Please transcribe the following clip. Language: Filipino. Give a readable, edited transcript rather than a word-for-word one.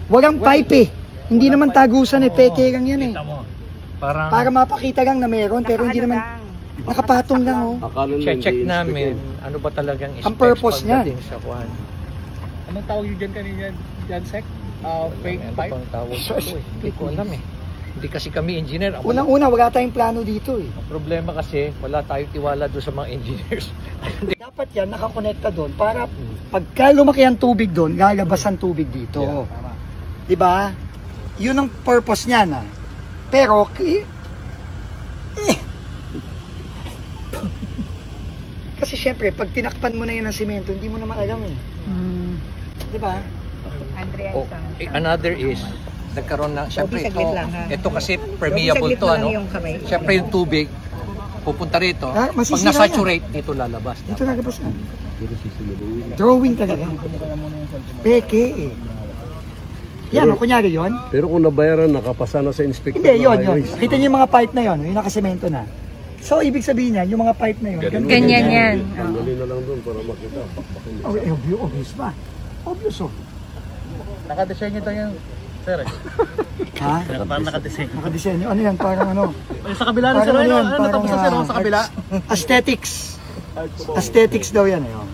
Walang pipe eh. Hindi naman tagusan eh, peke lang yan eh. Parang Para mapakita lang na meron, pero hindi naman nakapatong lang oh. check namin ano ba talagang ang purpose niyan. sa kuhan. Anong tawag yun dyan kanina? Jansec? Fake Ano pipe? bang tawag ito eh? Hindi ko alam eh. Hindi kasi kami engineer. Unang-una, wala tayong plano dito eh. Ang problema kasi, wala tayong tiwala doon sa mga engineers. Dapat yan, nakakonekta doon para pagka lumaki ang tubig doon, lalabas ang tubig dito. Yeah. Diba? Yun ang purpose niya na. Pero, kasi syempre, pag tinakpan mo na yun ng simento, hindi mo naman alam eh. Diba? Oh, another is, nagkaroon na, syempre saglit lang, ha? ito kasi permeable to, ano? Syempre yung tubig, pupunta rito, Ah, pag masisira nasaturate, dito lalabas. Dito lalabas na. Drawing talaga. Peke eh. Yan, kunyari yun. Pero kung nabayaran, nakapasa na sa inspector. Hindi, yun. Kita niyo yung mga pipe na yun, yung nakasemento na. So, ibig sabihin niya, yung mga pipe na yun. Ganyan yan. Tanggalin na lang doon para makita. Obvious ba? Obvious oh. Nakadesign nyo tayo sir eh. Ha? Parang nakadesign. Nakadesenyo. Ano yan? Parang ano? Sa kabila na sir, ano tapos na sir sa kabila? Aesthetics. Aesthetics daw yan eh. Oh.